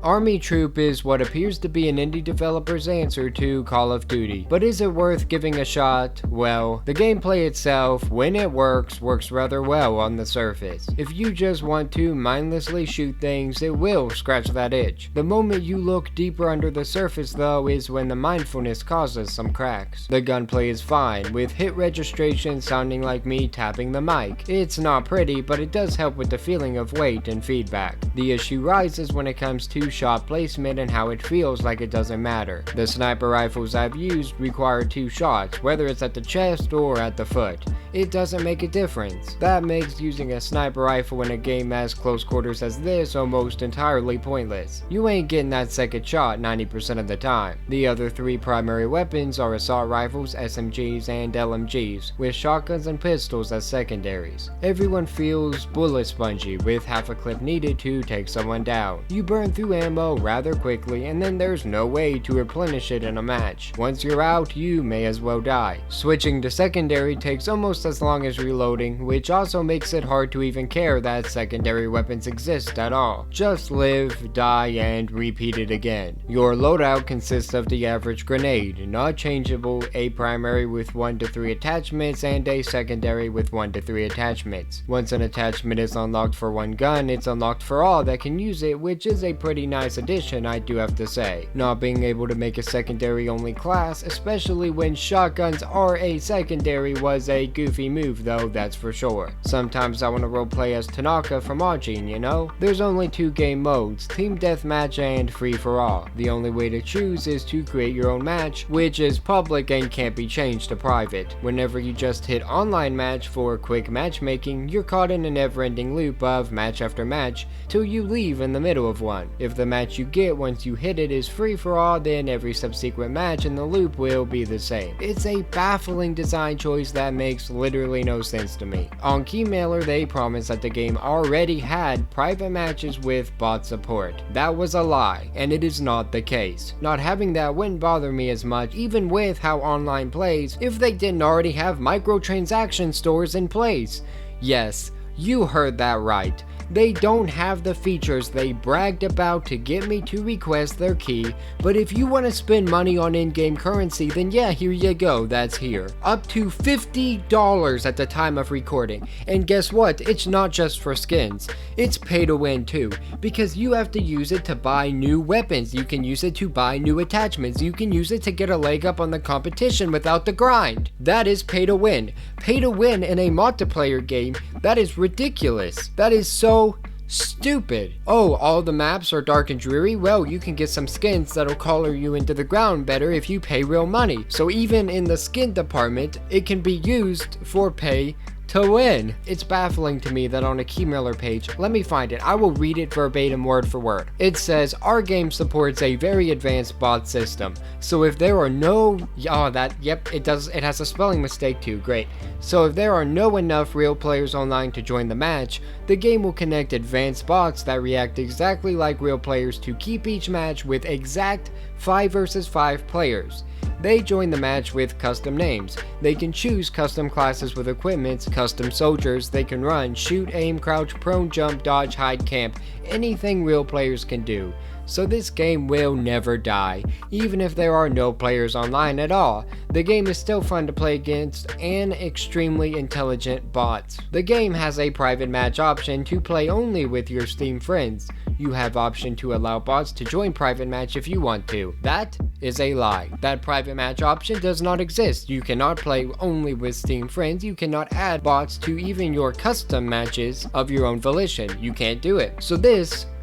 Army Troop is what appears to be an indie developer's answer to Call of Duty, but is it worth giving a shot? Well, the gameplay itself, when it works rather well on the surface. If you just want to mindlessly shoot things, it will scratch that itch. The moment you look deeper under the surface though is when the mindfulness causes some cracks. The gunplay is fine, with hit registration sounding like me tapping the mic. It's not pretty, but it does help with the feeling of weight and feedback. The issue rises when it comes to shot placement and how it feels like it doesn't matter. The sniper rifles I've used require 2 shots, whether it's at the chest or at the foot. It doesn't make a difference. That makes using a sniper rifle in a game as close quarters as this almost entirely pointless. You ain't getting that second shot 90% of the time. The other 3 primary weapons are assault rifles, SMGs, and LMGs, with shotguns and pistols as secondaries. Everyone feels bullet spongy, with half a clip needed to take someone down. You burn through ammo rather quickly, and then there's no way to replenish it in a match. Once you're out, you may as well die. Switching to secondary takes almost as long as reloading, which also makes it hard to even care that secondary weapons exist at all. Just live, die, and repeat it again. Your loadout consists of the average grenade, not changeable, a primary with 1 to 3 attachments, and a secondary with 1 to 3 attachments. Once an attachment is unlocked for one gun, it's unlocked for all that can use it, which is a pretty nice addition, I do have to say. Not being able to make a secondary only class, especially when shotguns are a secondary, was a goofy move though, that's for sure. Sometimes I want to roleplay as Tanaka from Ajin, you know? There's only 2 game modes, Team Deathmatch and Free for All. The only way to choose is to create your own match, which is public and can't be changed to private. Whenever you just hit online match for quick matchmaking, you're caught in a never-ending loop of match after match till you leave in the middle of one. If the match you get once you hit it is free for all, then every subsequent match in the loop will be the same. It's a baffling design choice that makes literally no sense to me. On keymailer, they promised that the game already had private matches with bot support. That was a lie, and it is not the case. Not having that wouldn't bother me as much, even with how online plays, if they didn't already have microtransaction stores in place. Yes, you heard that right. They don't have the features they bragged about to get me to request their key, but if you want to spend money on in-game currency, then yeah, here you go, that's here. Up to $50 at the time of recording, and guess what, it's not just for skins, it's pay to win too, because you have to use it to buy new weapons, you can use it to buy new attachments, you can use it to get a leg up on the competition without the grind. That is pay to win. Pay to win in a multiplayer game, that is ridiculous. That is so stupid. Oh, all the maps are dark and dreary? Well, you can get some skins that'll color you into the ground better if you pay real money. So even in the skin department, it can be used for pay to win. It's baffling to me that on a keymailer page, let me find it, I will read it verbatim word for word. It says, our game supports a very advanced bot system. So if there are no, it has a spelling mistake too, great. So if there are no enough real players online to join the match, the game will connect advanced bots that react exactly like real players to keep each match with exact 5 versus 5 players. They join the match with custom names. They can choose custom classes with equipment, custom soldiers, they can run, shoot, aim, crouch, prone, jump, dodge, hide, camp, anything real players can do. So this game will never die, even if there are no players online at all. The game is still fun to play against and extremely intelligent bots. The game has a private match option to play only with your Steam friends. You have option to allow bots to join private match if you want to. That is a lie. That private match option does not exist. You cannot play only with Steam friends. You cannot add bots to even your custom matches of your own volition. You can't do it. So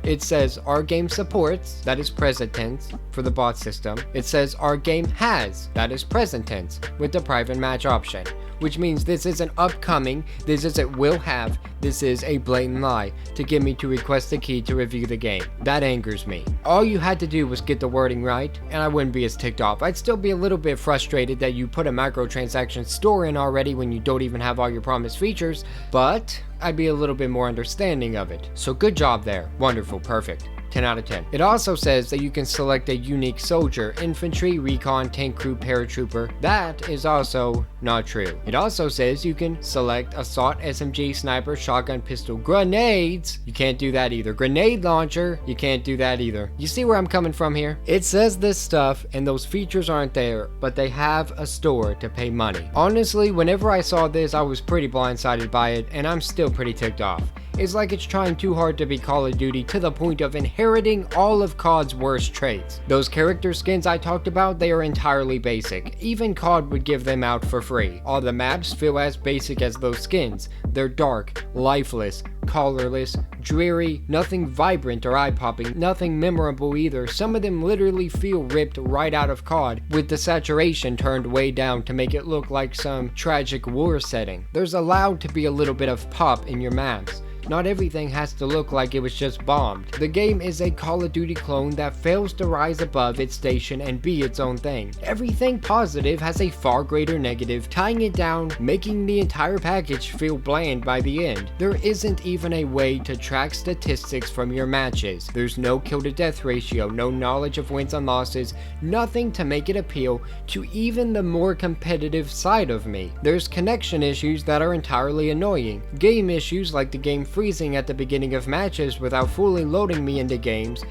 it says our game supports, that is present tense, for the bot system. It says our game has, that is present tense, with the private match option. Which means this isn't upcoming, this isn't will have, this is a blatant lie to get me to request the key to review the game. That angers me. All you had to do was get the wording right, and I wouldn't be as ticked off. I'd still be a little bit frustrated that you put a microtransaction store in already when you don't even have all your promised features, but I'd be a little bit more understanding of it. So good job there. Wonderful, perfect. 10 out of 10. It also says that you can select a unique soldier, infantry, recon, tank crew, paratrooper. That is also Not true. It also says you can select assault, SMG, sniper, shotgun, pistol, grenades. You can't do that either. Grenade launcher, you can't do that either. You see where I'm coming from here? It says this stuff and those features aren't there, but they have a store to pay money. Honestly, whenever I saw this, I was pretty blindsided by it, and I'm still pretty ticked off. It's like it's trying too hard to be Call of Duty to the point of inheriting all of COD's worst traits. Those character skins I talked about, they are entirely basic. Even COD would give them out for free. All the maps feel as basic as those skins. They're dark, lifeless, colorless, dreary, nothing vibrant or eye-popping, nothing memorable either. Some of them literally feel ripped right out of COD, with the saturation turned way down to make it look like some tragic war setting. There's allowed to be a little bit of pop in your maps. Not everything has to look like it was just bombed. The game is a Call of Duty clone that fails to rise above its station and be its own thing. Everything positive has a far greater negative, tying it down, making the entire package feel bland by the end. There isn't even a way to track statistics from your matches. There's no kill to death ratio, no knowledge of wins and losses, nothing to make it appeal to even the more competitive side of me. There's connection issues that are entirely annoying. Game issues like the game freezing at the beginning of matches without fully loading me into games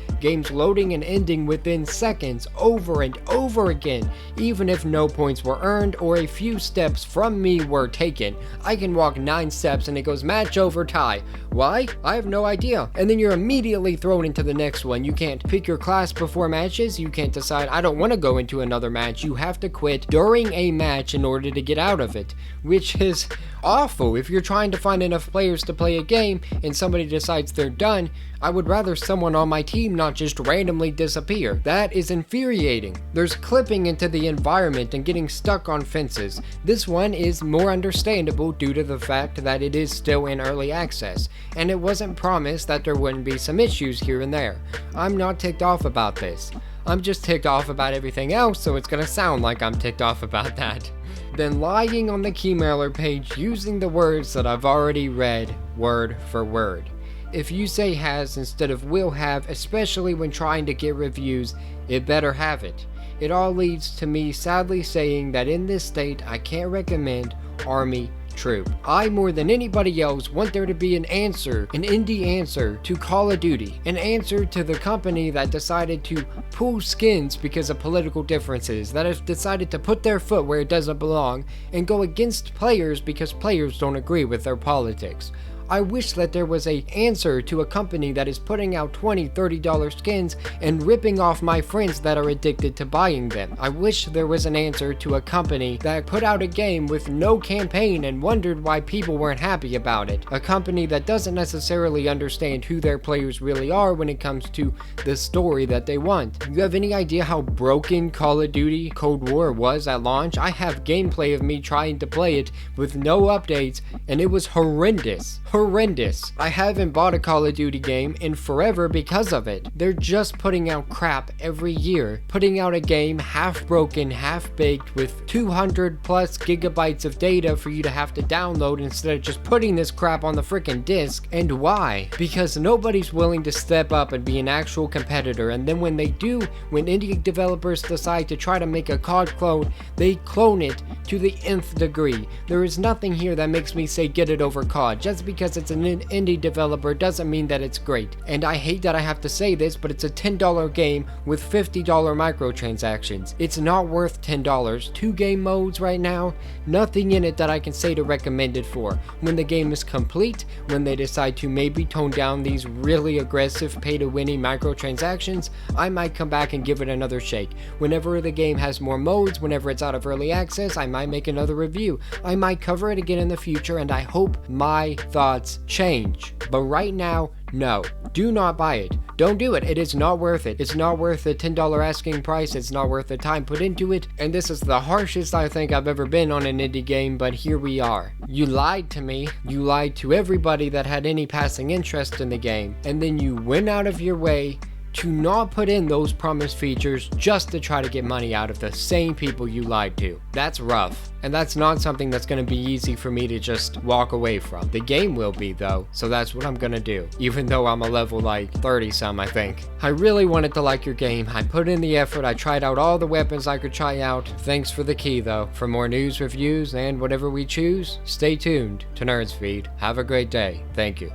loading and ending within seconds over and over again, even if no points were earned or a few steps from me were taken. I can walk 9 steps and it goes match over tie. Why? I have no idea. And then you're immediately thrown into the next one. You can't pick your class before matches, you can't decide I don't want to go into another match. You have to quit during a match in order to get out of it, which is awful. If you're trying to find enough players to play a game and somebody decides they're done, I would rather someone on my team not just randomly disappear. That is infuriating. There's clipping into the environment and getting stuck on fences. This one is more understandable due to the fact that it is still in early access, and it wasn't promised that there wouldn't be some issues here and there. I'm not ticked off about this. I'm just ticked off about everything else, so it's gonna sound like I'm ticked off about that. Then lying on the keymailer page using the words that I've already read word for word. If you say has instead of will have, especially when trying to get reviews, it better have it. It all leads to me sadly saying that in this state I can't recommend Army Troop. I, more than anybody else, want there to be an answer, an indie answer to Call of Duty, an answer to the company that decided to pull skins because of political differences, that have decided to put their foot where it doesn't belong, and go against players because players don't agree with their politics. I wish that there was an answer to a company that is putting out $20, $30 skins and ripping off my friends that are addicted to buying them. I wish there was an answer to a company that put out a game with no campaign and wondered why people weren't happy about it. A company that doesn't necessarily understand who their players really are when it comes to the story that they want. You have any idea how broken Call of Duty Cold War was at launch? I have gameplay of me trying to play it with no updates, and it was horrendous. Horrendous. I haven't bought a Call of Duty game in forever because of it. They're just putting out crap every year. Putting out a game half broken, half baked with 200 plus gigabytes of data for you to have to download instead of just putting this crap on the freaking disc. And why? Because nobody's willing to step up and be an actual competitor, and then when they do, when indie developers decide to try to make a COD clone, they clone it to the nth degree. There is nothing here that makes me say get it over COD. Just because it's an indie developer doesn't mean that it's great. And I hate that I have to say this, but it's a $10 game with $50 microtransactions. It's not worth $10. 2 game modes right now, nothing in it that I can say to recommend it for. When the game is complete, when they decide to maybe tone down these really aggressive pay-to-winning microtransactions, I might come back and give it another shake. Whenever the game has more modes, whenever it's out of early access, I might make another review. I might cover it again in the future, and I hope my thoughts change. But right now, no. Do not buy it. Don't do it. It is not worth it. It's not worth the $10 asking price. It's not worth the time put into it. And this is the harshest I think I've ever been on an indie game, but here we are. You lied to me. You lied to everybody that had any passing interest in the game. And then you went out of your way to not put in those promised features just to try to get money out of the same people you lied to. That's rough. And that's not something that's going to be easy for me to just walk away from. The game will be though, so that's what I'm going to do. Even though I'm a level like 30 some, I think. I really wanted to like your game. I put in the effort. I tried out all the weapons I could try out. Thanks for the key though. For more news, reviews, and whatever we choose, stay tuned to Nerdsfeed. Have a great day. Thank you.